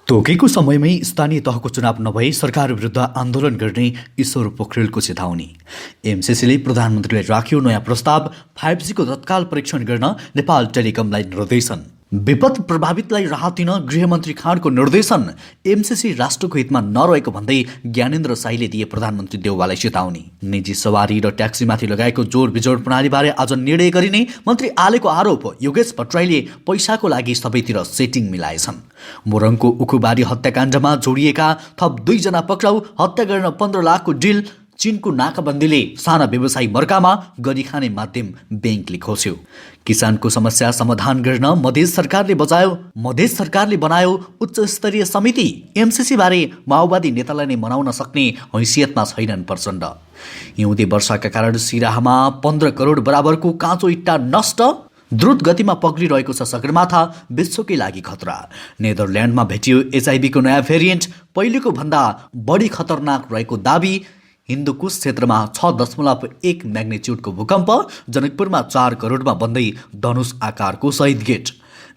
तोकेको समयमै स्थानीय तहको चुनाव नभई सरकार विरुद्ध आन्दोलन गर्ने ईश्वर पोखरेलको चेतावनी। एमसीसीले प्रधानमन्त्रीलाई राख्यो नयाँ प्रस्ताव, 5G को तत्काल परीक्षण गर्न नेपाल टेलिकमलाई निर्देशन। विपद प्रभावितलाई राहत दिन गृहमन्त्री खाँडको निर्देशन। एमसीसी राष्ट्रको हितमा नरहेको भन्दै ज्ञानेन्द्र शाहीले दिए प्रधानमन्त्री देउवालाई चेतावनी। निजी सवारी र ट्याक्सीमाथि लगाएको जोड बिजोड प्रणालीबारे आज निर्णय गरिने मन्त्री आलेको आरोप। योगेश भट्टराईले पैसाको लागि सबैतिर सेटिङ मिलाएछन्। मोरङको उखुबारी हत्याकाण्डमा जोडिएका थप 2 जना पक्राउ। हत्या गर्न 15 लाखको डिल। चीनको नाकाबन्दीले साना व्यवसायी मर्कामा, गरी खाने माध्यम ब्याङ्कले खोस्यो। किसानको समस्या समाधान गर्न मधेस सरकारले बनायो उच्च स्तरीय समिति। एमसीसी बारे माओवादी नेतालाई नै मनाउन सक्ने हैसियतमा छैनन् प्रचण्ड। हिउँदे वर्षाका कारण सिराहामा 15 करोड बराबरको काँचो इट्टा नष्ट। द्रुत गतिमा पक्रिरहेको छ सगरमाथा, विश्वकै लागि खतरा। नेदरल्यान्डमा भेटियो एचआईभीको नयाँ भेरिएन्ट, पहिलेको भन्दा बढी खतरनाक रहेको दाबी। हिन्दुकुश क्षेत्रमा 6.1 म्याग्निच्युडको भूकम्प। जनकपुरमा 4 करोडमा बन्दै धनुष आकारको शहीद गेट।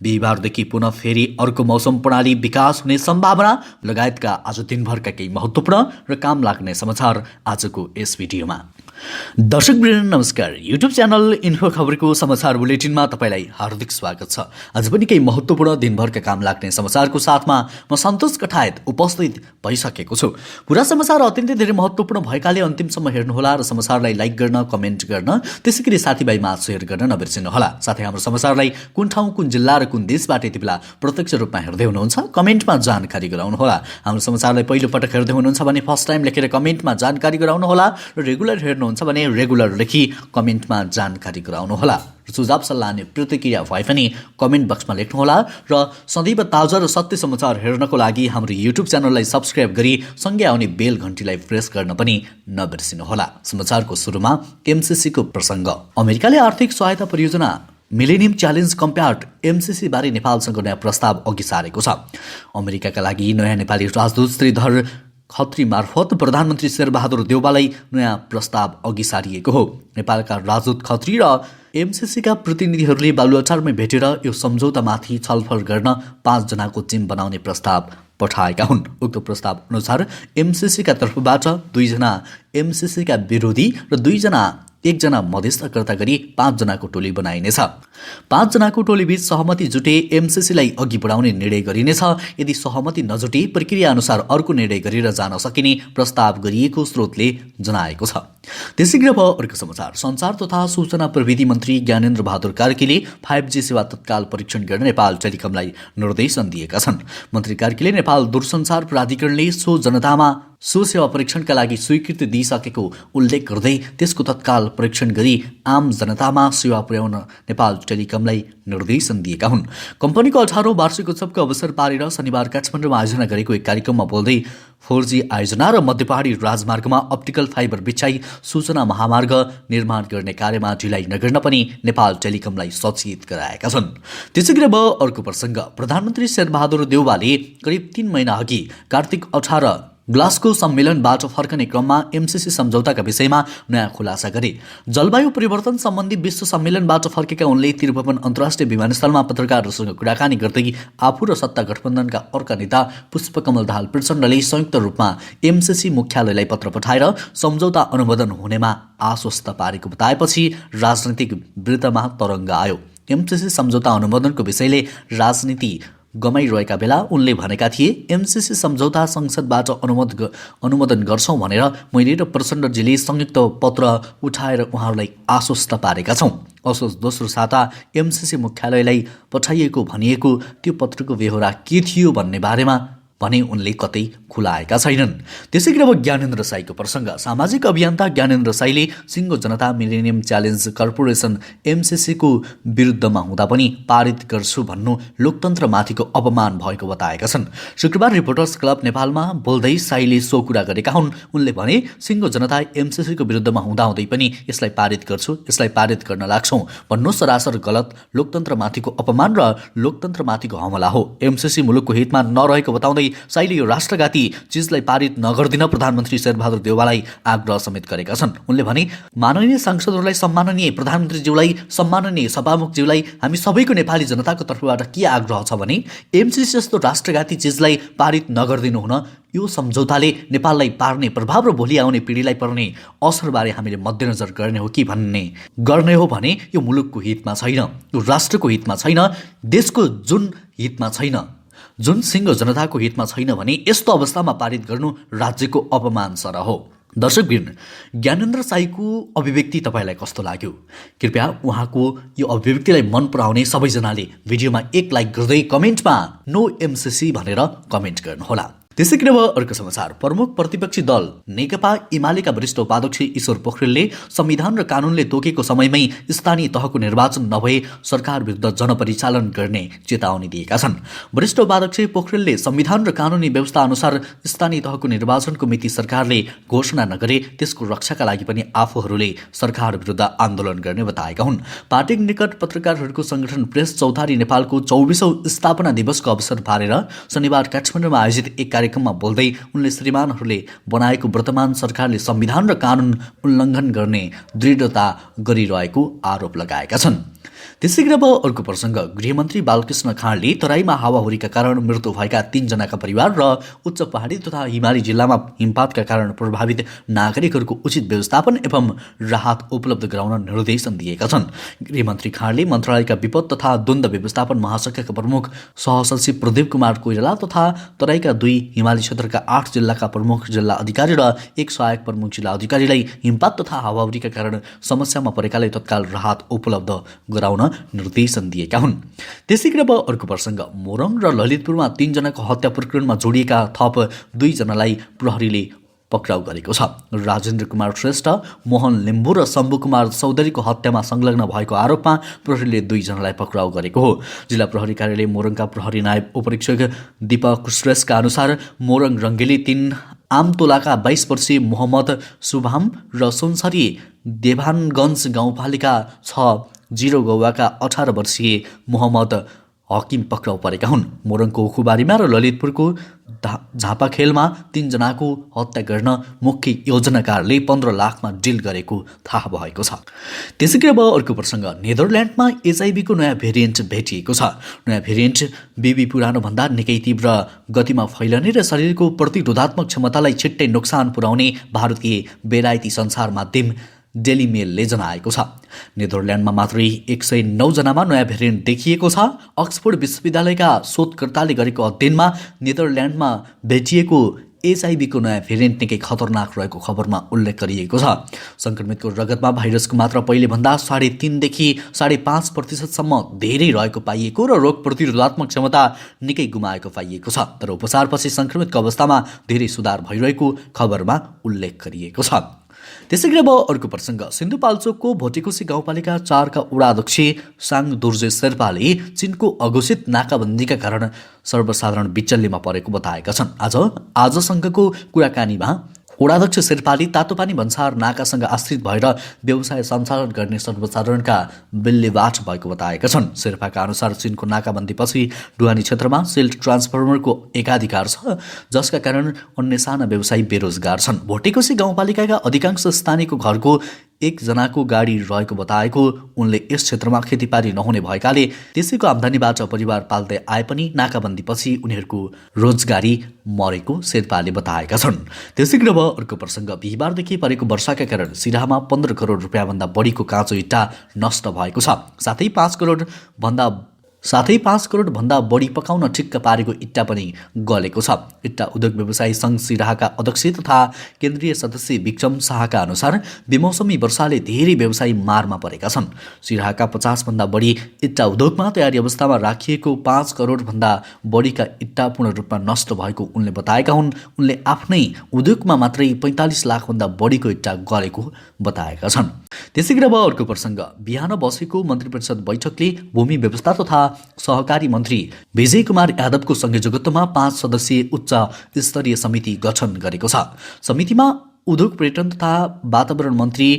बिहिबारदेखि पुनः फेरि अर्को मौसम प्रणाली विकास हुने सम्भावना लगायतका आज दिनभरका केही महत्त्वपूर्ण र काम लाग्ने समाचार आजको यस भिडियोमा। दर्शकवृन्द नमस्कार। युट्युब च्यानल इन्फो खबरको समाचार बुलेटिनमा तपाईलाई हार्दिक स्वागत छ। आज पनि केही महत्त्वपूर्ण दिनभरका काम लाग्ने समाचारको साथमा म सन्तोष कठायत उपस्थित भइसकेको छु। पुरा समाचार अत्यन्तै धेरै महत्त्वपूर्ण भएकाले अन्तिमसम्म हेर्नुहोला र समाचारलाई लाइक गर्न, कमेन्ट गर्न, त्यसैगरी साथीभाइमा सेयर गर्न नबिर्सिनुहोला। साथै हाम्रो समाचारलाई कुन ठाउँ, कुन जिल्ला र कुन देशबाट यति बेला प्रत्यक्ष रूपमा हेर्दै हुनुहुन्छ कमेन्टमा जानकारी गराउनुहोला। हाम्रो समाचारलाई पहिलो पटक हेर्दै हुनुहुन्छ भने फर्स्ट टाइम लेखेर कमेन्टमा जानकारी गराउनुहोला र रेगुलर हेर्नुहुन्छ भने रेगुलर लेखी कमेन्टमा जानकारी गराउनुहोला। सुझाव सल्लाह अनि प्रतिक्रिया भए पनि कमेन्ट बक्समा लेख्नुहोला र सदैव ताजा र सत्य समाचार हेर्नको लागि हाम्रो युट्युब च्यानललाई सब्स्क्राइब गरी सँगै आउने बेल घन्टीलाई प्रेस गर्न पनि नबिर्सिनुहोला। समाचारको सुरुमा एमसीसीको प्रसङ्ग। अमेरिकाले आर्थिक सहायता परियोजना मिलेनियम च्यालेन्ज कम्प्याक्ट एमसीसी बारे नेपालसँग नयाँ प्रस्ताव अघि सारेको छ। अमेरिकाका लागि नयाँ नेपाली राजदूत श्रीधर खत्री मार्फत प्रधानमन्त्री शेरबहादुर देउवालाई नयाँ प्रस्ताव अघि सारिएको हो। नेपालका राजदूत खत्री र एमसीसीका प्रतिनिधिहरूले बालुवाटारमै भेटेर यो सम्झौतामाथि छलफल गर्न 5 जनाको टिम बनाउने प्रस्ताव पठाएका हुन्। उक्त प्रस्ताव अनुसार एमसीसीका तर्फबाट 2 जना एमसीसीका विरोधी र 1 जना मध्यस्थकर्ता गरी 5 जनाको टोली बनाइनेछ। 5 जनाको टोलीबीच सहमति जुटे एमसीसीलाई अघि बढाउने निर्णय गरिनेछ। यदि सहमति नजुटे प्रक्रिया अनुसार अर्को निर्णय गरेर जान सकिने प्रस्ताव गरिएको स्रोतले जनाएको छ। त्यसैगरी अब अर्को समाचार। सञ्चार तथा सूचना प्रविधि मन्त्री ज्ञानेन्द्र बहादुर कार्कीले 5G सेवा तत्काल परीक्षण गर्न नेपाल टेलिकमलाई निर्देशन दिएका छन्। मन्त्री कार्कीले नेपाल दूरसञ्चार प्राधिकरणले सो सेवा परीक्षणका लागि स्वीकृति दिइसकेको उल्लेख गर्दै त्यसको तत्काल परीक्षण गरी आम जनतामा सेवा पुर्याउन नेपाल टेलिकमलाई निर्देशन दिएका हुन्। कम्पनीको 18औं वार्षिक उत्सवको अवसर पारेर शनिबार काठमाडौँमा आयोजना गरेको एक कार्यक्रममा बोल्दै 4G आयोजना र मध्यपहाडी राजमार्गमा अप्टिकल फाइबर बिछाई सूचना महामार्ग निर्माण गर्ने कार्यमा ढिलाइ नगर्न पनि नेपाल टेलिकमलाई सचेत गराएका छन्। त्यसैगरी अब अर्को प्रसङ्ग। प्रधानमन्त्री शेरबहादुर देउवाले करिब 3 महिना अघि कार्तिक 18 ग्लासगो सम्मेलनबाट फर्कने क्रममा एमसीसी सम्झौताका विषयमा नयाँ खुलासा गरे। जलवायु परिवर्तन सम्बन्धी विश्व सम्मेलनबाट फर्केका उनले त्रिभुवन अन्तर्राष्ट्रिय विमानस्थलमा पत्रकारहरूसँग कुराकानी गर्दै आफू र सत्ता गठबन्धनका अर्का नेता पुष्पकमल दाहाल प्रचण्डले संयुक्त रूपमा एमसीसी मुख्यालयलाई पत्र पठाएर सम्झौता अनुमोदन हुनेमा आश्वस्त पारेको बताएपछि राजनैतिक वृत्तमा तरङ्ग आयो। एमसीसी सम्झौता अनुमोदनको विषयले राजनीति गमाइरहेका बेला उनले भनेका थिए, एमसीसी सम्झौता संसदबाट अनुमोदन गर्छौँ भनेर मैले र प्रचण्डजीले संयुक्त पत्र उठाएर उहाँहरूलाई आश्वस्त पारेका छौँ। असोज दोस्रो साता एमसीसी मुख्यालयलाई पठाइएको भनिएको त्यो पत्रको बेहोरा के थियो भन्ने बारेमा भने उनले कतै खुलाएका छैनन्। त्यसैगरी अब ज्ञानेन्द्र शाहीको प्रसङ्ग। सामाजिक अभियन्ता ज्ञानेन्द्र शाहीले सिङ्गो जनता मिलेनियम च्यालेन्ज कर्पोरेसन एमसीसीको विरुद्धमा हुँदा पनि पारित गर्छु भन्नु लोकतन्त्रमाथिको अपमान भएको बताएका छन्। शुक्रबार रिपोर्टर्स क्लब नेपालमा बोल्दै शाहीले सो कुरा गरेका हुन्। उनले भने, सिङ्गो जनता एमसीसीको विरुद्धमा हुँदाहुँदै पनि यसलाई पारित गर्छु, यसलाई पारित गर्न लाग्छौँ भन्नु सरासर गलत, लोकतन्त्रमाथिको अपमान र लोकतन्त्रमाथिको हमला हो। एमसीसी मुलुकको हितमा नरहेको बताउँदै साईले यो राष्ट्रघाती चिजलाई पारित नगरिदिन प्रधानमन्त्री शेरबहादुर देउवालाई आग्रह समेत गरेका छन्। उनले भने, माननीय सांसदहरूलाई सम्माननीय प्रधानमन्त्रीज्यूलाई, सम्माननीय सभामुखज्यूलाई हामी सबैको नेपाली जनताको तर्फबाट के आग्रह छ भने एमसीसी जस्तो राष्ट्रघाती चिजलाई पारित नगरिदिनु हुन। यो सम्झौताले नेपाललाई पार्ने प्रभाव र भोलि आउने पिँढीलाई पर्ने असरबारे हामीले मध्यनजर गर्ने हो भने यो मुलुकको हितमा छैन, यो राष्ट्रको हितमा छैन, देशको जुन हितमा छैन, जुन सिङ्गो जनताको हितमा छैन भने यस्तो अवस्थामा पारित गर्नु राज्यको अपमान सरह हो। दर्शकवृन्द, ज्ञानेन्द्र साईको अभिव्यक्ति तपाईँलाई कस्तो लाग्यो? कृपया उहाँको यो अभिव्यक्तिलाई मन पराउने सबैजनाले भिडियोमा एक लाइक गर्दै कमेन्टमा नो एमसीसी भनेर कमेन्ट गर्नुहोला। त्यसै गरी अब अर्को समाचार। प्रमुख प्रतिपक्षी दल नेकपा एमालेका वरिष्ठ उपाध्यक्ष ईश्वर पोखरेलले संविधान र कानूनले तोकेको समयमै स्थानीय तहको निर्वाचन नभए सरकार विरुद्ध जनपरिचालन गर्ने चेतावनी दिएका छन्। वरिष्ठ उपाध्यक्ष पोखरेलले संविधान र कानूनी व्यवस्था अनुसार स्थानीय तहको निर्वाचनको मिति सरकारले घोषणा नगरे त्यसको रक्षाका लागि पनि आफूहरूले सरकार विरुद्ध आन्दोलन गर्ने बताएका हुन्। पार्टी निकट पत्रकारहरूको संगठन प्रेस चौधारी नेपालको 24औं स्थापना दिवसको अवसर पारेर शनिबार काठमाडौँमा आयोजित एक कार्यक्रममा बोल्दै उनले श्रीमानहरूले बनाएको वर्तमान सरकारले संविधान र कानून उल्लङ्घन गर्ने दृढता गरिरहेको आरोप लगाएका छन्। त्यसै गरी अब अर्को प्रसङ्ग। गृहमन्त्री बालकृष्ण खाँडले तराईमा हावाहुरीका कारण मृत्यु भएका 3 जनाका परिवार र उच्च पहाडी तथा हिमाली जिल्लामा हिमपातका कारण प्रभावित नागरिकहरूको उचित व्यवस्थापन एवं राहत उपलब्ध गराउन निर्देशन दिएका छन्। गृहमन्त्री खाँडले मन्त्रालयका विपद तथा द्वन्द्व व्यवस्थापन महाशाखाका प्रमुख सहसचिव प्रदीप कुमार कोइराला तथा तराईका 2 हिमाली क्षेत्रका 8 जिल्लाका प्रमुख जिल्ला अधिकारी र 1 सहायक प्रमुख जिल्ला अधिकारीलाई हिमपात तथा हावाहुरीका कारण समस्यामा परेकालाई तत्काल राहत उपलब्ध गराउन निर्देशन दिएका हुन्। त्यसै गरी अब अर्को प्रसङ्ग। मोरङ र ललितपुरमा 3 जनाको हत्या प्रकरणमा जोडिएका थप 2 जनालाई प्रहरीले पक्राउ गरेको छ। राजेन्द्र कुमार श्रेष्ठ, मोहन लिम्बू र शम्भु कुमार चौधरीको हत्यामा संलग्न भएको आरोपमा प्रहरीले 2 जनालाई पक्राउ गरेको हो। जिल्ला प्रहरी कार्यालय मोरङका प्रहरी नायब उपरीक्षक दीपक श्रेष्ठका अनुसार मोरङ रङ्गेली 3 आमतोलाका 22 वर्षीय मोहम्मद सुभाम र सुनसरी देवानगञ्ज गाउँपालिका 6 जिरोगौवाका 18 वर्षीय मोहम्मद हकिम पक्राउ परेका हुन्। मोरङको उखुबारीमा र ललितपुरको झापाखेलमा 3 जनाको हत्या गर्न मुख्य योजनाकारले 15 लाखमा डिल गरेको थाहा भएको छ। त्यसै गरी अब अर्को प्रसङ्ग। नेदरल्यान्डमा एचआईभीको नयाँ भेरिएन्ट भेटिएको छ। नयाँ भेरिएन्ट बीबी पुरानोभन्दा निकै तीव्र गतिमा फैलने र शरीरको प्रतिरोधात्मक क्षमतालाई छिट्टै नोक्सान पुर्याउने भारतीय बेलायती सञ्चार माध्यम डेली मेलले जनाएको छ। नेदरल्यान्डमा मात्रै 109 जनामा नयाँ भेरिएन्ट देखिएको छ। अक्सफोर्ड विश्वविद्यालयका शोधकर्ताले गरेको अध्ययनमा नेदरल्यान्डमा भेटिएको एचआईभीको नयाँ भेरिएन्ट निकै खतरनाक रहेको खबरमा उल्लेख गरिएको छ। सङ्क्रमितको रगतमा भाइरसको मात्रा पहिलेभन्दा 3.5 देखि 5.5% धेरै रहेको पाइएको र रोग प्रतिरोधात्मक क्षमता निकै गुमाएको पाइएको छ। तर उपचारपछि सङ्क्रमितको अवस्थामा धेरै सुधार भइरहेको खबरमा उल्लेख गरिएको छ। त्यसै गरी अब अर्को प्रसङ्ग। सिन्धुपाल्चोकको भोटेकोशी गाउँपालिका 4 का वडाध्यक्ष साङ दुर्जे शेर्पाले चीनको अघोषित नाकाबन्दीका कारण सर्वसाधारण बिचल्लीमा परेको बताएका छन्। आजसँगको कुराकानीमा वडाध्यक्ष शेर्पाले तातोपानी भन्सार नाकासँग आश्रित भएर व्यवसाय सञ्चालन गर्ने सर्वसाधारणका बिल्लीबाट भएको बताएका छन्। शेर्पाका अनुसार चीनको नाकाबन्दीपछि डुवानी क्षेत्रमा सिल्क ट्रान्सफर्मरको एकाधिकार छ, जसका कारण अन्य साना व्यवसायी बेरोजगार छन्। भोटेकोशी गाउँपालिकाका अधिकांश स्थानीयको घरको 1 जनाको गाडी रहेको बताएको उनले यस क्षेत्रमा खेतीपाती नहुने भएकाले त्यसैको आम्दानीबाट परिवार पाल्दै आए पनि नाकाबन्दीपछि उनीहरूको रोजगारी मरेको शेर्पाले बताएका छन्। त्यसै गरी अब अर्को प्रसङ्ग। बिहिबारदेखि परेको वर्षाका कारण सिराहामा 15 करोड रुपियाँभन्दा बढीको काँचो इँटा नष्ट भएको छ। साथै 5 करोडभन्दा बढी पकाउन ठिक्क पारेको इँटा पनि गलेको छ। इँटा उद्योग व्यवसायी सङ्घ सिराहाका अध्यक्ष तथा केन्द्रीय सदस्य विक्रम शाहका अनुसार बेमौसमी वर्षाले धेरै व्यवसायी मारमा परेका छन्। सिराहाका 50 भन्दा बढी इँटा उद्योगमा तयारी अवस्थामा राखिएको 5 करोडभन्दा बढीका इँटा पूर्ण रूपमा नष्ट भएको उनले बताएका हुन्। उनले आफ्नै उद्योगमा मात्रै 45 लाखभन्दा बढीको इँटा गलेको बताएका छन्। त्यसै गरी अब अर्को प्रसङ्ग। बिहान बसेको मन्त्री परिषद बैठकले भूमि व्यवस्था तथा सहकारी मन्त्री विजय कुमार यादवको संयोजकत्वमा 5 सदस्यीय उच्च स्तरीय समिति गठन गरेको छ। समितिमा उद्योग पर्यटन तथा वातावरण मन्त्री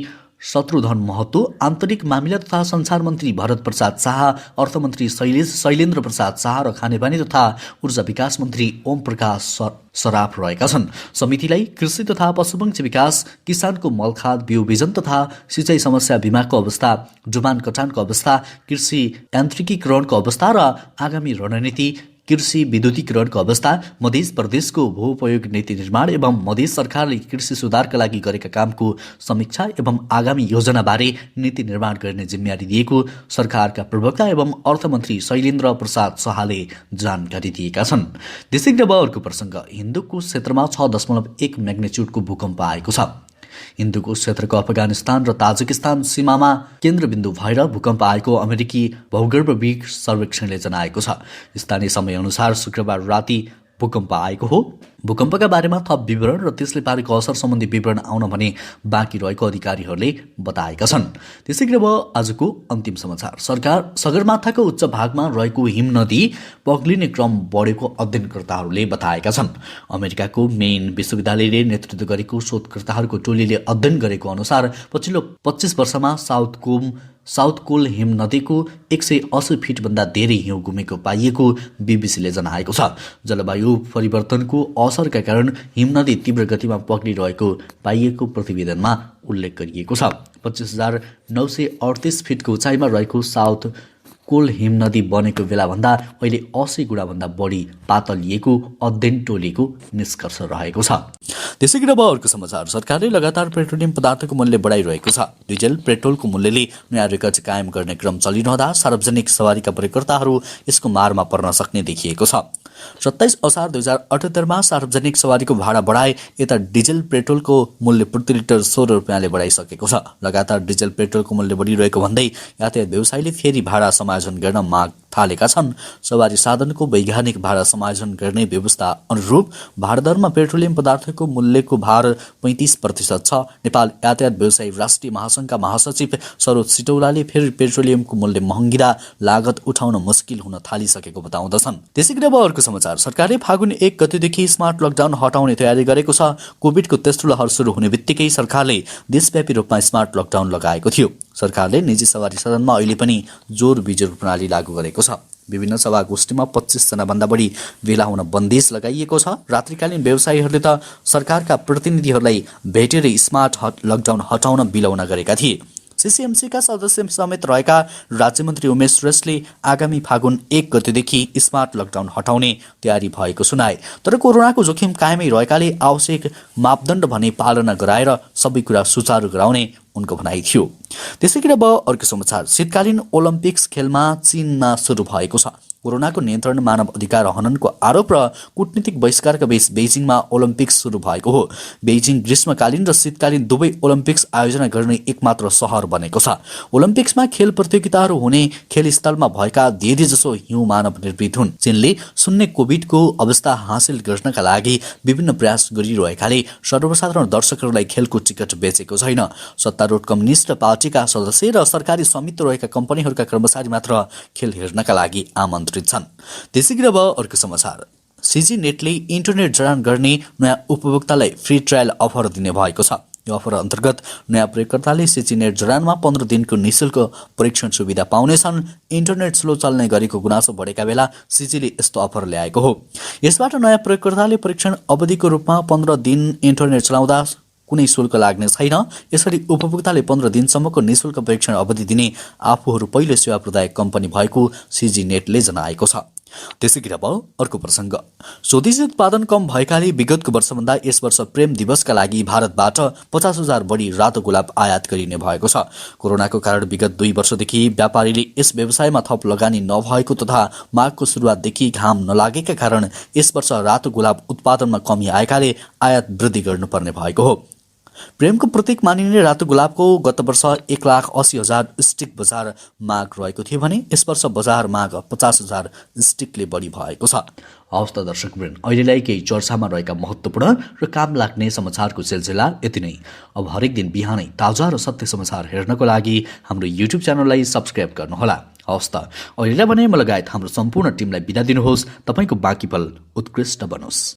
शत्रुधन महतो, आन्तरिक मामिला तथा सञ्चार मन्त्री भरत प्रसाद शाह, अर्थमन्त्री शैलेन्द्र प्रसाद शाह र खानेपानी तथा ऊर्जा विकास मन्त्री ओम प्रकाश सराफ रहेका छन्। समितिलाई कृषि तथा पशुपक्षी विकास, किसानको मलखाद बिउ बिजन तथा सिँचाइ समस्या बिमाको अवस्था, जुमान कटानको अवस्था, कृषि यान्त्रिकीकरणको अवस्था र आगामी रणनीति, कृषि विद्युतीकरणको अवस्था, मध्य प्रदेशको भूउपयोग नीति निर्माण एवं मध्य सरकारले कृषि सुधारका लागि गरेका कामको समीक्षा एवं आगामी योजनाबारे नीति निर्माण गर्ने जिम्मेवारी दिएको सरकारका प्रवक्ता एवं अर्थमन्त्री शैलेन्द्र प्रसाद शाहले जानकारी दिएका छन्। त्यसै गरी अर्को प्रसङ्ग, हिन्दूको क्षेत्रमा 6.1 म्याग्निच्युडको भूकम्प आएको छ। हिन्दूको क्षेत्रको अफगानिस्तान र ताजिकिस्तान सीमामा केन्द्रबिन्दु भएर भूकम्प आएको अमेरिकी भूगर्भविद सर्वेक्षणले जनाएको छ। स्थानीय समयअनुसार शुक्रबार राति भूकम्प आएको हो। भूकम्पका बारेमा थप विवरण र त्यसले पारेको असर सम्बन्धी विवरण आउन भने बाँकी रहेको अधिकारीहरूले बताएका छन्। त्यसै गरी आजको अन्तिम समाचार, सगरमाथाको उच्च भागमा रहेको हिम नदी पग्लिने क्रम बढेको अध्ययनकर्ताहरूले बताएका छन्। अमेरिकाको मेन विश्वविद्यालयले नेतृत्व गरेको शोधकर्ताहरूको टोलीले अध्ययन गरेको अनुसार पछिल्लो 25 वर्षमा साउथ कोल हिम नदीको 180 फिटभन्दा धेरै हिउँ गुमेको पाइएको बीबीसीले जनाएको छ। जलवायु परिवर्तनको असरका कारण हिम नदी तीव्र गतिमा पग्लिरहेको पाइएको प्रतिवेदनमा उल्लेख गरिएको छ। 25,938 फिटको उचाइमा रहेको साउथ कोल हिम नदी बनेको बेलाभन्दा अहिले 80 गुणाभन्दा बढी पातलिएको अध्ययन टोलीको निष्कर्ष रहेको छ। त्यसै गरी अर्को समाचार, सरकारले लगातार पेट्रोलियम पदार्थको मूल्य बढाइरहेको छ। डिजेल पेट्रोलको मूल्यले नयाँ रेकर्ड कायम गर्ने क्रम चलिरहँदा सार्वजनिक सवारीका प्रयोगकर्ताहरू यसको मारमा पर्न सक्ने देखिएको छ। 27 असार 2078 सार्वजनिक सवारीको भाडा बढाए यता डिजेल पेट्रोलको मूल्य प्रति लिटर 16 रुपियाँले बढाइसकेको छ। लगातार डिजेल पेट्रोलको मूल्य बढिरहेको भन्दै यातायात व्यवसायीले फेरि भाडा समायोजन गर्न माग थालेका छन्। सवारी साधनको वैधानिक भाडा समायोजन गर्ने व्यवस्था अनुरूप भाडा दरमा पेट्रोलियम पदार्थको मूल्यको भार 35% छ। नेपाल यातायात व्यवसायी राष्ट्रिय महासङ्घका महासचिव सरोज सिटौलाले फेरि पेट्रोलियमको मूल्य महँगिँदा लागत उठाउन मुस्किल हुन थालिसकेको बताउँदछन्। त्यसै गरी अर्को समाचार, सरकारले फागुन 1 गतेदेखि स्मार्ट लकडाउन हटाउने तयारी गरेको छ। कोभिडको तेस्रो लहर सुरु हुने बित्तिकै सरकारले देशव्यापी रूपमा स्मार्ट लकडाउन लगाएको थियो। सरकारले निजी सवारी साधनमा अहिले पनि जोर बिजोर प्रणाली लागू गरेको छ। विभिन्न सभा गोष्ठीमा 25 जनाभन्दा बढी भेला हुन बन्देज लगाइएको छ। रात्रिकालीन व्यवसायीहरूले त सरकारका प्रतिनिधिहरूलाई भेटेर स्मार्ट लकडाउन हटाउन बिलौना गरेका थिए। सीसीएमसीका सदस्य समेत रहेका राज्यमन्त्री उमेश श्रेष्ठले आगामी फागुन 1 गतेदेखि स्मार्ट लकडाउन हटाउने तयारी भएको सुनाए। तर कोरोनाको जोखिम कायमै रहेकाले आवश्यक मापदण्ड भने पालना गराएर सबै कुरा सुचारू गराउने उनको भनाइ थियो। त्यसै गरी अर्को समाचार, शीतकालीन ओलम्पिक्स खेलमा चीनमा सुरु भएको छ। कोरोनाको नियन्त्रण, मानव अधिकार हननको आरोप र कूटनीतिक बहिष्कारका बीच बेजिङमा ओलम्पिक्स सुरु भएको हो। बेजिङ ग्रीष्मकालीन र शीतकालीन दुवै ओलम्पिक्स आयोजना गर्ने एकमात्र सहर बनेको छ। ओलम्पिक्समा खेल प्रतियोगिताहरू हुने खेलस्थलमा भएका धेरैजसो हिउँ मानव निर्मित हुन्। चीनले शून्य कोभिडको अवस्था हासिल गर्नका लागि विभिन्न प्रयास गरिरहेकाले सर्वसाधारण दर्शकहरूलाई खेलको टिकट बेचेको छैन। सत्तारूढ कम्युनिस्ट पार्टीका सदस्य र सरकारी स्वामित्व रहेका कम्पनीहरूका कर्मचारी मात्र खेल हेर्नका लागि आमन्त्रित छन्। त्यसै गरी अर्को समाचार, सिजी नेटले इन्टरनेट जडान गर्ने नयाँ उपभोक्तालाई फ्री ट्रायल अफर दिने भएको छ। यो अफर अन्तर्गत नयाँ प्रयोगकर्ताले सिजी नेट जडानमा 15 दिनको निःशुल्क परीक्षण सुविधा पाउनेछन्। इन्टरनेट स्लो चल्ने गरेको गुनासो बढेका बेला सिजीले यस्तो अफर ल्याएको हो। यसबाट नयाँ प्रयोगकर्ताले परीक्षण अवधिको रूपमा 15 दिन इन्टरनेट चलाउँदा कुनै शुल्क लाग्ने छैन। यसरी उपभोक्ताले 15 दिनसम्मको निःशुल्क परीक्षण अवधि दिने आफूहरू पहिलो सेवा प्रदायक कम्पनी भएको सिजी नेटले जनाएको छ। त्यसै गरी अर्को प्रसङ्ग, स्वदेशी उत्पादन कम भएकाले विगतको वर्षभन्दा यस वर्ष प्रेम दिवसका लागि भारतबाट 50,000 बढी रातो गुलाब आयात गरिने भएको छ। कोरोनाको कारण विगत 2 वर्षदेखि व्यापारीले यस व्यवसायमा थप लगानी नभएको तथा माघको सुरुवातदेखि घाम नलागेका कारण यस वर्ष रातो गुलाब उत्पादनमा कमी आएकाले आयात वृद्धि गर्नुपर्ने भएको हो। प्रेमको प्रतीक मानिने रातो गुलाबको गत वर्ष 1,80,000 स्टिक बजार माग रहेको थियो भने यस वर्ष बजार माग 50,000 स्टिकले बढी भएको छ। हवस् त दर्शकवृन्द, अहिलेलाई केही चर्चामा रहेका महत्त्वपूर्ण र काम लाग्ने समाचारको सिलसिला यति नै। अब हरेक दिन बिहानै ताजा र सत्य समाचार हेर्नको लागि हाम्रो युट्युब च्यानललाई सब्स्क्राइब गर्नुहोला। हवस् त अहिलेलाई भने म लगायत हाम्रो सम्पूर्ण टिमलाई बिदा दिनुहोस्। तपाईँको बाँकी पल उत्कृष्ट बनोस्।